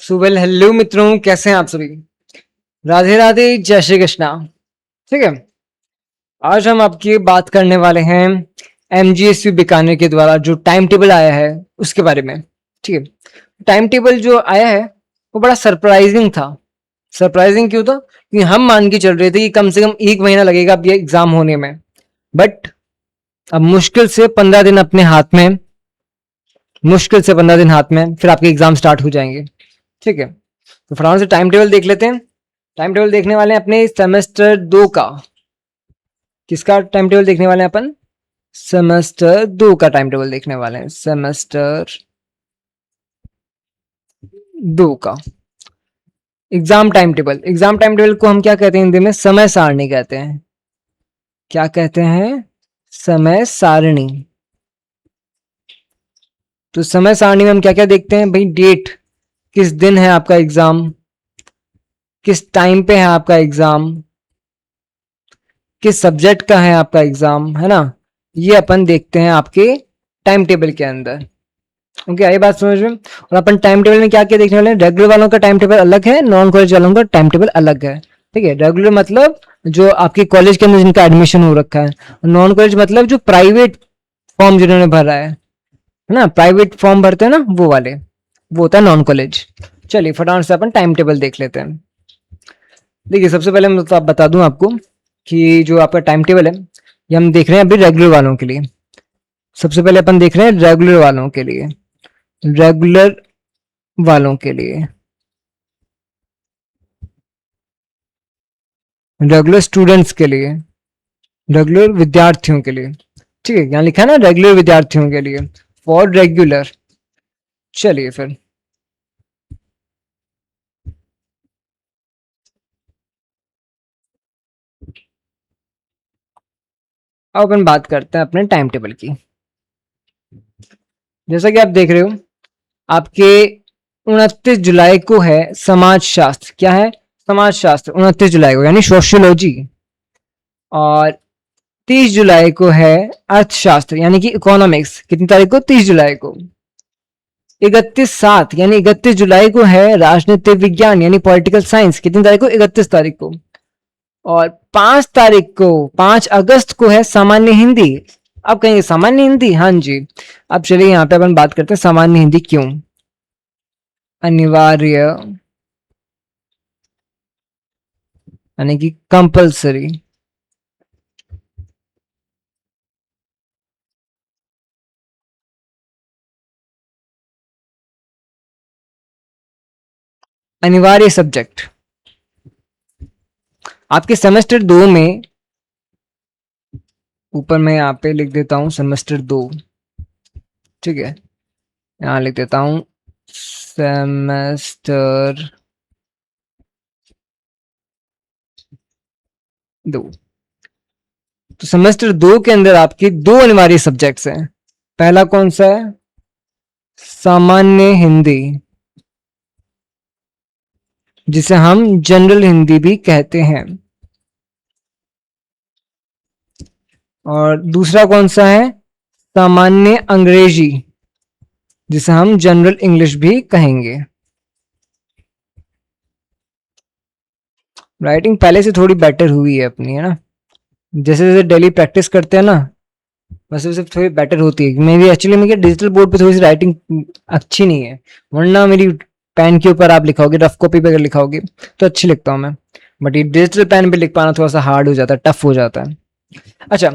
सुबह हेलो मित्रों, कैसे हैं आप सभी। राधे राधे, जय श्री कृष्णा। ठीक है, आज हम आपकी बात करने वाले हैं एमजीएसयू बीकानेर के द्वारा जो टाइम टेबल आया है उसके बारे में। ठीक है, टाइम टेबल जो आया है वो बड़ा सरप्राइजिंग था। सरप्राइजिंग क्यों था? क्योंकि हम मान के चल रहे थे कि कम से कम 1 महीना लगेगा अब ये एग्जाम होने में, बट अब मुश्किल से 15 दिन हाथ में, फिर आपके एग्जाम स्टार्ट हो जाएंगे। ठीक है, तो फटाफट से टाइम टेबल देख लेते हैं। टाइम टेबल देखने वाले हैं अपने सेमेस्टर 2 का। किसका टाइम टेबल देखने वाले हैं अपन? सेमेस्टर 2 का टाइम टेबल देखने वाले हैं। सेमेस्टर 2 का एग्जाम टाइम टेबल को हम क्या कहते हैं हिंदी में? समय सारणी कहते हैं। क्या कहते हैं? समय सारणी। तो समय सारणी में हम क्या क्या देखते हैं भाई? डेट, किस दिन है आपका एग्जाम, किस टाइम पे है आपका एग्जाम, किस सब्जेक्ट का है आपका एग्जाम, है ना। ये अपन देखते हैं आपके टाइम टेबल के अंदर। ओके, आई बात समझ में। और अपन टाइम टेबल में क्या क्या देखने वाले हैं? रेगुलर वालों का टाइम टेबल अलग है, नॉन कॉलेज वालों का टाइम टेबल अलग है। ठीक है, रेगुलर मतलब जो आपके कॉलेज के अंदर जिनका एडमिशन हो रखा है, नॉन कॉलेज मतलब जो प्राइवेट फॉर्म जिन्होंने भरा है ना, प्राइवेट फॉर्म भरते हैं ना वो वाले, वो होता है नॉन कॉलेज। चलिए फटाफट से अपन टाइम टेबल देख लेते हैं। देखिए, सबसे पहले मैं तो आप बता दूं आपको कि जो आपका टाइम टेबल है ये हम देख रहे हैं अभी रेगुलर वालों के लिए। सबसे पहले अपन देख रहे हैं रेगुलर वालों के लिए। रेगुलर वालों के लिए, रेगुलर स्टूडेंट्स के लिए, रेगुलर विद्यार्थियों के लिए। ठीक है, यहाँ लिखा है ना रेगुलर विद्यार्थियों के लिए, फॉर रेगुलर। चलिए फिर अब अपन बात करते हैं अपने टाइम टेबल की। जैसा कि आप देख रहे हो, आपके 29 जुलाई को है समाज शास्त्र। क्या है? समाज शास्त्र 29 जुलाई को, यानी सोशियोलॉजी। और 30 जुलाई को है अर्थशास्त्र यानी कि इकोनॉमिक्स। कितनी तारीख को? 30 जुलाई को। 31/7 यानी 31 जुलाई को है राजनीतिक विज्ञान यानी पॉलिटिकल साइंस। कितनी तारीख को? 31 तारीख को। और 5 तारीख को, 5 अगस्त को है सामान्य हिंदी। अब कहेंगे सामान्य हिंदी, हाँ जी। अब चलिए यहाँ पे अपन बात करते हैं सामान्य हिंदी क्यों अनिवार्य यानी कि कंपलसरी। अनिवार्य सब्जेक्ट आपके सेमेस्टर 2 में, ऊपर मैं यहाँ पे लिख देता हूँ सेमेस्टर 2। ठीक है, यहाँ लिख देता हूँ सेमेस्टर 2। तो सेमेस्टर 2 के अंदर आपकी 2 अनिवार्य सब्जेक्ट्स हैं। पहला कौन सा है? सामान्य हिंदी, जिसे हम जनरल हिंदी भी कहते हैं। और दूसरा कौन सा है? सामान्य अंग्रेजी, जिसे हम जनरल इंग्लिश भी कहेंगे। राइटिंग पहले से थोड़ी बेटर हुई है अपनी, है ना। जैसे जैसे डेली प्रैक्टिस करते हैं ना, वैसे वैसे थोड़ी बेटर होती है। मेरी एक्चुअली मेरी डिजिटल बोर्ड पे थोड़ी सी राइटिंग अच्छी नहीं है, वरना मेरी पेन के ऊपर आप लिखाओगे, रफ कॉपी पे अगर लिखाओगे तो अच्छी लिखता हूँ मैं। बट ये डिजिटल पेन पे लिख पाना थोड़ा सा हार्ड हो जाता है, टफ हो जाता है। अच्छा,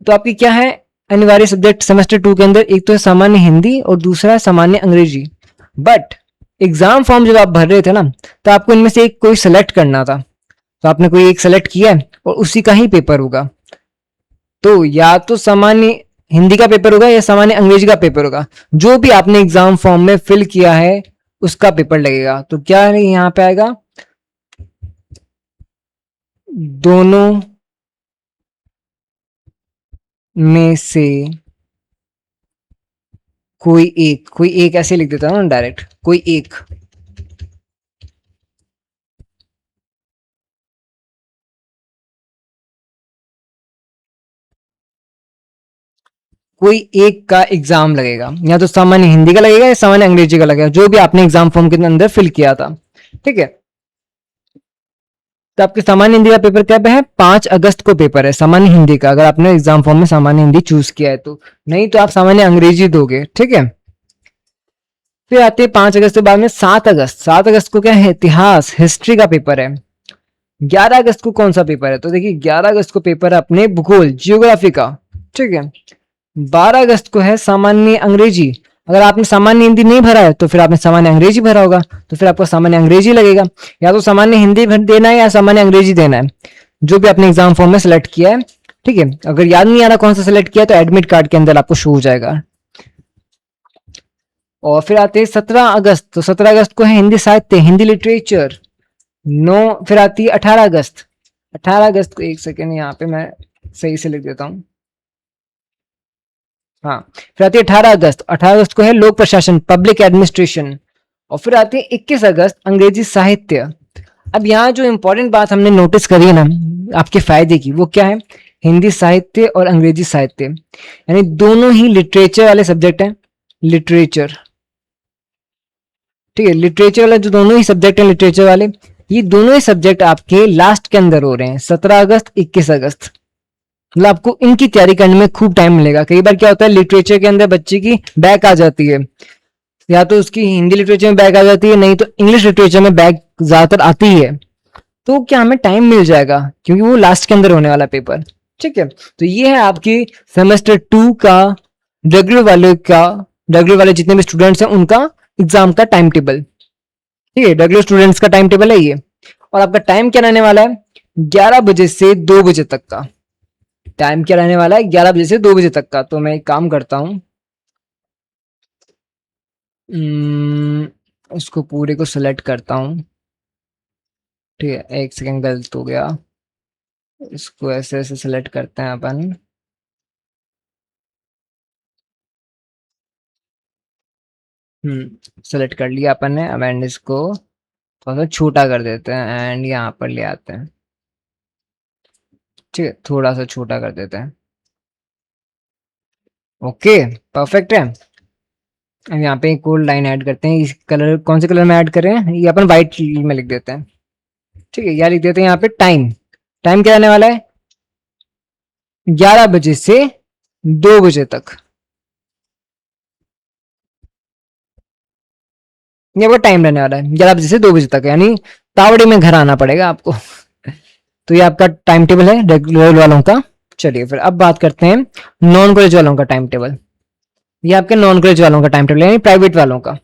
तो आपकी क्या है अनिवार्य सब्जेक्ट सेमेस्टर 2 के अंदर? एक तो है सामान्य हिंदी और दूसरा है सामान्य अंग्रेजी। बट एग्जाम फॉर्म जब आप भर रहे थे ना, तो आपको इनमें से एक कोई सेलेक्ट करना था। तो आपने कोई एक सेलेक्ट किया है और उसी का ही पेपर होगा। तो या तो सामान्य हिंदी का पेपर होगा या सामान्य अंग्रेजी का पेपर होगा। जो भी आपने एग्जाम फॉर्म में फिल किया है उसका पेपर लगेगा। तो क्या है यहाँ पे आएगा? दोनों में से कोई एक ऐसे लिख देता हूँ ना डायरेक्ट, कोई एक। कोई एक का एग्जाम लगेगा, या तो सामान्य हिंदी का लगेगा या सामान्य अंग्रेजी का लगेगा, जो भी आपने एग्जाम फॉर्म के अंदर फिल किया था। ठीक है, तो आपके सामान्य हिंदी का पेपर कब है? 5 अगस्त को पेपर है सामान्य हिंदी का, अगर आपने एग्जाम फॉर्म में सामान्य हिंदी चूज किया है तो। नहीं तो आप सामान्य अंग्रेजी दोगे। ठीक है, फिर आती है 5 अगस्त के बाद में 7 अगस्त। 7 अगस्त को क्या है? इतिहास, हिस्ट्री का पेपर है। 11 अगस्त को कौन सा पेपर है? तो देखिए 11 अगस्त को पेपर है अपने भूगोल, जियोग्राफी का। ठीक है, 12 अगस्त को है सामान्य अंग्रेजी। अगर आपने सामान्य हिंदी नहीं भरा है तो फिर आपने सामान्य अंग्रेजी भरा होगा, तो फिर आपको सामान्य अंग्रेजी लगेगा। या तो सामान्य हिंदी भर देना है या सामान्य अंग्रेजी देना है, जो भी आपने एग्जाम फॉर्म में सेलेक्ट किया है। ठीक है, अगर याद नहीं आ रहा कौन सा सेलेक्ट किया तो एडमिट कार्ड के अंदर आपको शो हो जाएगा। और फिर आते हैं 17 अगस्त। तो 17 अगस्त को है हिंदी साहित्य, हिंदी लिटरेचर। नो, फिर आती है 18 अगस्त। 18 अगस्त को, एक सेकेंड यहाँ पे मैं सही से लिख देता हूँ। हाँ, फिर आती है 18 अगस्त। 18 अगस्त को है लोक प्रशासन, पब्लिक एडमिनिस्ट्रेशन। और फिर आती है 21 अगस्त, अंग्रेजी साहित्य। अब यहाँ जो इंपॉर्टेंट बात हमने नोटिस करी है ना आपके फायदे की, वो क्या है? हिंदी साहित्य और अंग्रेजी साहित्य, यानी दोनों ही लिटरेचर वाले सब्जेक्ट हैं। लिटरेचर, ठीक है, लिटरेचर वाले जो दोनों ही सब्जेक्ट हैं लिटरेचर वाले, ये दोनों ही सब्जेक्ट आपके लास्ट के अंदर हो रहे हैं, 17 अगस्त, 21 अगस्त। मतलब आपको इनकी तैयारी करने में खूब टाइम मिलेगा। कई बार क्या होता है, लिटरेचर के अंदर बच्चे की बैक आ जाती है, या तो उसकी हिंदी लिटरेचर में बैक आ जाती है, नहीं तो इंग्लिश लिटरेचर में बैक ज्यादातर आती है। तो क्या हमें टाइम मिल जाएगा, क्योंकि वो लास्ट के अंदर होने वाला पेपर। ठीक है, तो ये है आपकी सेमेस्टर 2 का रेगुलर वाले जितने भी स्टूडेंट्स हैं उनका एग्जाम का टाइम टेबल। ठीक है, रेगुलर स्टूडेंट्स का टाइम टेबल है ये। और आपका टाइम क्या रहने वाला है? 11 बजे से 2 बजे तक का टाइम क्या रहने वाला है? 11 बजे से 2 बजे तक का। तो मैं एक काम करता हूँ, उसको पूरे को सिलेक्ट करता हूँ। ठीक है, एक सेकंड, गलत हो गया। इसको ऐसे ऐसे सिलेक्ट करते हैं अपन। सेलेक्ट कर लिया अपन ने। अब एंड इसको थोड़ा सा छोटा कर देते हैं एंड यहाँ पर ले आते हैं। ठीक है, थोड़ा सा छोटा कर देते हैं। ओके, परफेक्ट है। अब यहाँ पे एक और लाइन ऐड करते हैं। इस कलर, कौन से कलर में ऐड करें? ये अपन व्हाइट में लिख देते हैं। ठीक है, यहाँ लिख देते हैं यहाँ पे टाइम। टाइम क्या रहने वाला है? 11 बजे से 2 बजे तक। ये वो टाइम रहने वाला है, 11 बजे से 2 बजे तक, यानी तावड़े में घर आना पड़ेगा आपको। तो ये आपका टाइम टेबल है रेगुलर वालों का। चलिए फिर अब बात करते हैं नॉन कॉलेज वालों का टाइम टेबल। ये आपके नॉन कॉलेज वालों का टाइम टेबल यानी प्राइवेट वालों का।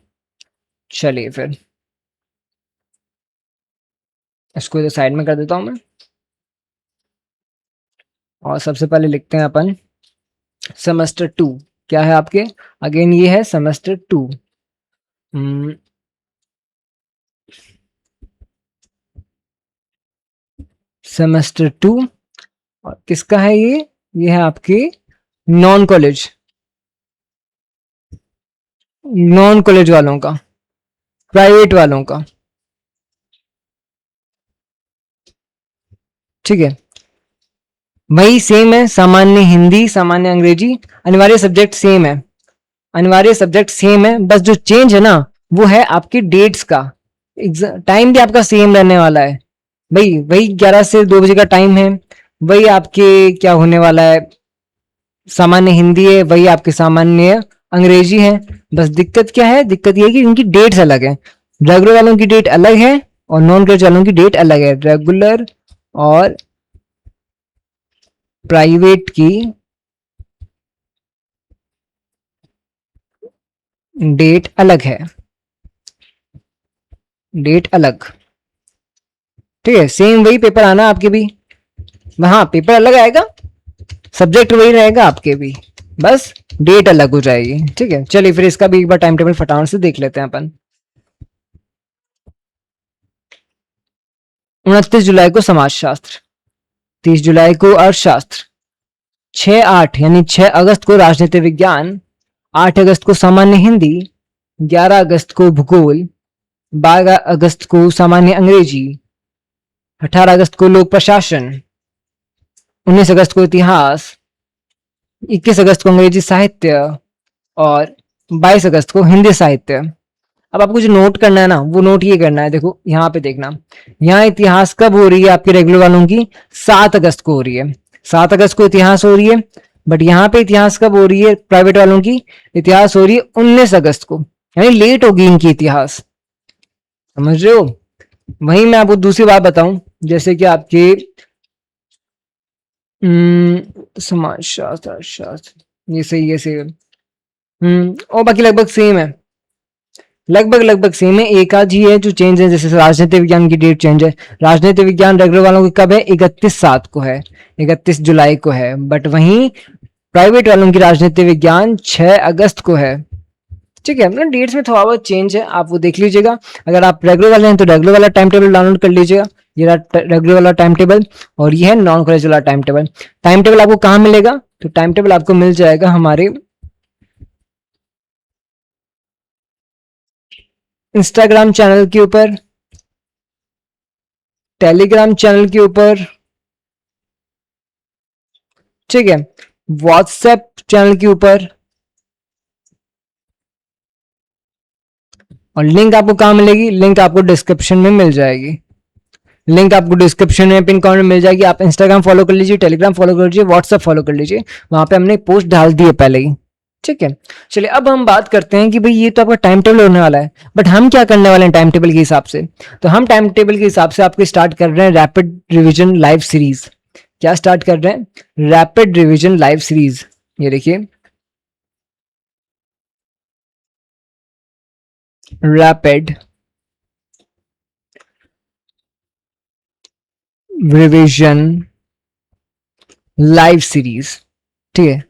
चलिए फिर इसको इधर साइड में कर देता हूं मैं। और सबसे पहले लिखते हैं अपन सेमेस्टर 2। क्या है आपके? अगेन ये है सेमेस्टर 2। सेमेस्टर 2। और किसका है ये है आपके नॉन कॉलेज, नॉन कॉलेज वालों का, प्राइवेट वालों का। ठीक है, वही सेम है, सामान्य हिंदी, सामान्य अंग्रेजी, अनिवार्य सब्जेक्ट सेम है। अनिवार्य सब्जेक्ट सेम है, बस जो चेंज है ना वो है आपकी डेट्स का। टाइम भी आपका सेम रहने वाला है भाई, वही 11 से 2 बजे का टाइम है। वही आपके क्या होने वाला है, सामान्य हिंदी है, वही आपके सामान्य अंग्रेजी है। बस दिक्कत क्या है? दिक्कत ये है कि इनकी डेट्स अलग है। रेगुलर वालों की डेट अलग है और नॉन कॉलेज वालों की डेट अलग है। रेगुलर और प्राइवेट की डेट अलग है, डेट अलग। ठीक है, सेम वही पेपर आना आपके भी। हाँ, पेपर अलग आएगा, सब्जेक्ट वही रहेगा आपके भी, बस डेट अलग हो जाएगी। ठीक है, चलिए फिर इसका भी एक बार टाइम टेबल फटाफट से देख लेते हैं अपन। 29 जुलाई को समाजशास्त्र, 30 जुलाई को अर्थशास्त्र, 6-8 यानी 6 अगस्त को राजनीति विज्ञान, 8 अगस्त को सामान्य हिंदी, 11 अगस्त को भूगोल, 12 अगस्त को सामान्य अंग्रेजी, 18 अगस्त को लोक प्रशासन, 19 अगस्त को इतिहास, 21 अगस्त को अंग्रेजी साहित्य और 22 अगस्त को हिंदी साहित्य। अब आपको जो नोट करना है ना, वो नोट ये करना है, देखो यहाँ पे देखना, यहाँ इतिहास कब हो रही है आपके रेगुलर वालों की, 7 अगस्त को हो रही है, 7 अगस्त को इतिहास हो रही है। बट यहाँ पे इतिहास कब हो रही है प्राइवेट वालों की, इतिहास हो रही है 19 अगस्त को, यानी लेट होगी इनकी इतिहास, समझ रहे हो। वहीं मैं आपको दूसरी बात बताऊं, जैसे कि आपके समाजशास्त्र, अर्थशास्त्र, ये सही, ये सही है। और बाकी लगभग सेम है, लगभग सेम है, एक आध ही है जो चेंज है, जैसे राजनीति विज्ञान की डेट चेंज है। राजनीति विज्ञान रेगुलर वालों की कब है, 31/7 को है, 31 जुलाई को है। बट वहीं प्राइवेट वालों की राजनीति विज्ञान 6 अगस्त को है। ठीक है, मतलब डेट्स में थोड़ा बहुत चेंज है, आप वो देख लीजिएगा। अगर आप रेगुलर वाले हैं तो रेगुलर वाला टाइम टेबल डाउनलोड कर लीजिएगा, ये रहा रेगुलर वाला टाइम टेबल, और ये है नॉन कॉलेज वाला टाइम टेबल। टाइम टेबल आपको कहाँ मिलेगा, तो टाइम टेबल आपको मिल जाएगा हमारे इंस्टाग्राम चैनल के ऊपर, टेलीग्राम चैनल के ऊपर, ठीक है, व्हाट्सएप चैनल के ऊपर, और लिंक आपको कहाँ मिलेगी, लिंक आपको डिस्क्रिप्शन में मिल जाएगी, लिंक आपको डिस्क्रिप्शन में पिन कमेंट में मिल जाएगी। आप इंस्टाग्राम फॉलो कर लीजिए, टेलीग्राम फॉलो कर लीजिए, व्हाट्सएप फॉलो कर लीजिए, वहां पे हमने पोस्ट डाल दी है पहले ही। ठीक है, चलिए अब हम बात करते हैं कि भाई ये तो आपका टाइम टेबल होने वाला है, बट हम क्या करने वाले हैं टाइम टेबल के हिसाब से। तो हम टाइम टेबल के हिसाब से आपको स्टार्ट कर रहे हैं रैपिड रिवीजन लाइव सीरीज। क्या स्टार्ट कर रहे हैं, रैपिड रिवीजन लाइव सीरीज। ये देखिए, रैपिड रिवीजन लाइव सीरीज, ठीक है,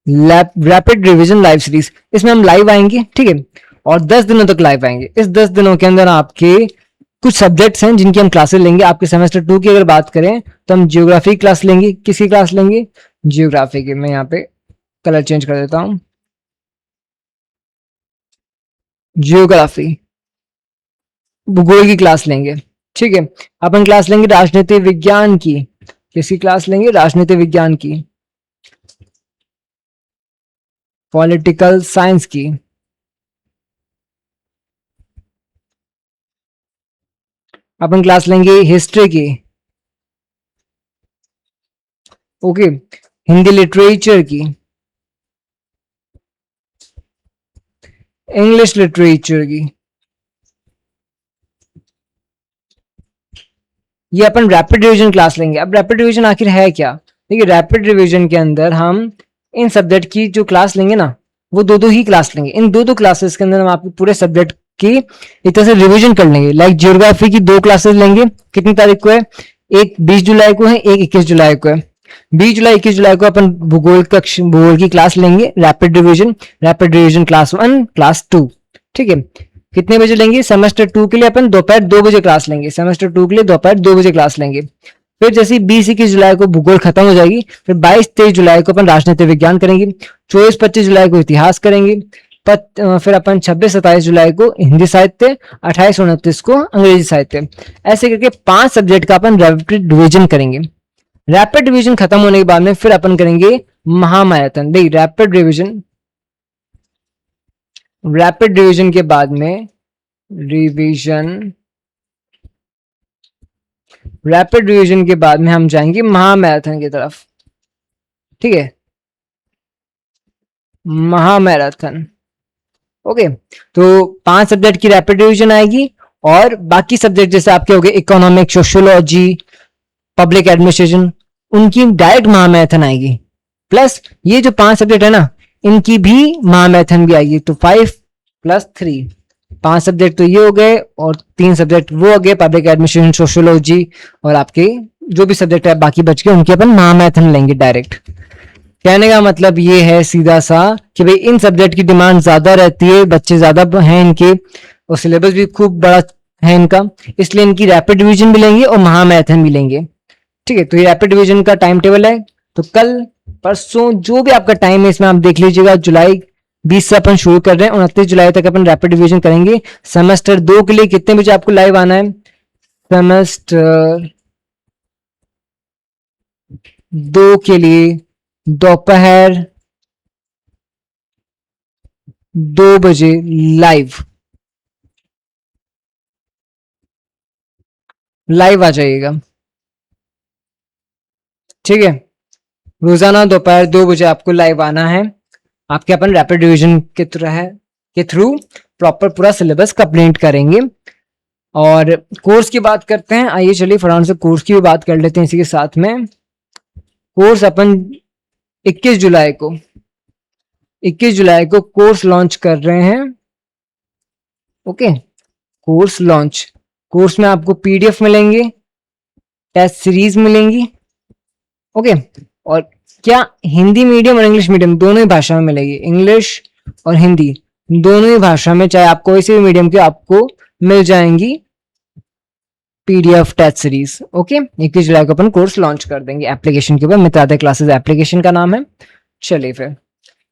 रैपिड रिवीजन लाइव सीरीज। इसमें हम लाइव आएंगे, ठीक है, और 10 दिनों तक लाइव आएंगे। इस 10 दिनों के अंदर आपके कुछ सब्जेक्ट्स हैं जिनकी हम क्लासेस लेंगे। आपके सेमेस्टर 2 की अगर बात करें तो हम जियोग्राफी क्लास लेंगे। किसकी क्लास लेंगे, जियोग्राफी की। मैं यहाँ पे कलर चेंज कर देता हूँ, जियोग्राफी, भूगोल की क्लास लेंगे। ठीक है, अपन क्लास लेंगे राजनीति विज्ञान की। किसकी क्लास लेंगे, राजनीति विज्ञान की, पॉलिटिकल साइंस की। अपन क्लास लेंगे हिस्ट्री की, ओके, हिंदी लिटरेचर की, इंग्लिश लिटरेचर की। ये अपन रैपिड रिवीजन क्लास लेंगे। अब रैपिड रिवीजन आखिर है क्या, देखिए रैपिड रिवीजन के अंदर हम इन सब्जेक्ट की जो क्लास लेंगे ना, वो दो दो ही क्लास लेंगे। इन दो दो क्लासेस के अंदर हम आपके पूरे सब्जेक्ट की एक तरह से रिवीजन कर लेंगे। लाइक जियोग्राफी की 2 क्लासेस लेंगे, कितनी तारीख को है, एक 20 जुलाई को है, एक 21 जुलाई को है। 20 जुलाई 21 जुलाई को अपन भूगोल की क्लास लेंगे, रैपिड रिवीजन क्लास 1 क्लास 2। ठीक है, कितने बजे लेंगे, सेमेस्टर 2 के लिए अपन दोपहर 2 बजे क्लास लेंगे, सेमेस्टर 2 के लिए दोपहर 2 बजे क्लास लेंगे। फिर जैसे 20-21 जुलाई को भूगोल खत्म हो जाएगी, फिर 22-23 जुलाई को अपन राजनीति विज्ञान करेंगे, 24-25 जुलाई को इतिहास करेंगे, फिर अपन 26-27 जुलाई को हिंदी साहित्य, 28-29 को अंग्रेजी साहित्य। ऐसे करके 5 सब्जेक्ट का अपन रैपिड डिवीजन करेंगे। रैपिड डिवीजन खत्म होने के बाद में फिर अपन करेंगे महामैराथन। देखिए रैपिड डिवीजन के बाद में रैपिड रिवीजन के बाद में हम जाएंगे महामैराथन की तरफ। ठीक है, महामैराथन, ओके। तो 5 सब्जेक्ट की रैपिड रिवीजन आएगी, और बाकी सब्जेक्ट जैसे आपके हो गए इकोनॉमिक, सोशियोलॉजी, पब्लिक एडमिनिस्ट्रेशन, उनकी डायरेक्ट महामैराथन आएगी। प्लस ये जो 5 सब्जेक्ट है ना, इनकी भी महामैराथन भी आएगी। तो 5+3, 5 सब्जेक्ट तो ये हो गए, और 3 सब्जेक्ट वो हो गए, पब्लिक एडमिनिस्ट्रेशन, सोशियोलॉजी, और आपके जो भी सब्जेक्ट है बाकी बच गए, उनकी अपन महामैराथन लेंगे डायरेक्ट। कहने का मतलब ये है सीधा सा कि भाई इन सब्जेक्ट की डिमांड ज्यादा रहती है, बच्चे ज्यादा हैं इनके, और सिलेबस भी खूब बड़ा है इनका, इसलिए इनकी रैपिड डिवीजन भी लेंगे और महामैराथन भी लेंगे। ठीक है, तो ये रैपिड डिवीजन का टाइम टेबल है। तो कल परसों जो भी आपका टाइम है इसमें आप देख लीजिएगा। जुलाई 20 से अपन शुरू कर रहे हैं, 29 जुलाई तक अपन रैपिड डिवीजन करेंगे। सेमेस्टर 2 के लिए कितने बजे आपको लाइव आना है, सेमेस्टर 2 के लिए दोपहर 2 बजे लाइव लाइव आ जाइएगा, ठीक है। रोजाना दोपहर 2 बजे आपको लाइव आना है। आपके अपन रैपिड रिवीजन के थ्रू प्रॉपर पूरा सिलेबस कंप्लीट करेंगे। और कोर्स की बात करते हैं, आइए चलिए फटाफट से कोर्स की भी बात कर लेते हैं इसी के साथ में। कोर्स अपन 21 जुलाई को 21 जुलाई को कोर्स लॉन्च कर रहे हैं। ओके, कोर्स लॉन्च, कोर्स में आपको पीडीएफ मिलेंगे, टेस्ट सीरीज मिलेंगी। ओके, और क्या हिंदी मीडियम और इंग्लिश मीडियम दोनों ही भाषा में मिलेगी, इंग्लिश और हिंदी दोनों ही भाषा में, चाहे आपको किसी भी मीडियम की आपको मिल जाएंगी पीडीएफ टेस्ट सीरीज। ओके, 21 जुलाई को अपन कोर्स लॉन्च कर देंगे एप्लीकेशन के ऊपर, मित्रादय क्लासेस एप्लीकेशन का नाम है। चलिए फिर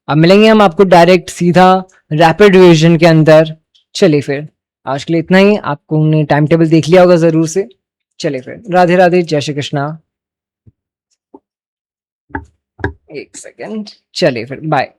अब मिलेंगे हम आपको डायरेक्ट सीधा रैपिड रिवीजन के अंदर। चलिए फिर आज के लिए इतना ही, आपको टाइम टेबल देख लिया होगा जरूर से। चलिए फिर, राधे राधे, जय श्री कृष्णा। एक सेकेंड, चलिए फिर बाय।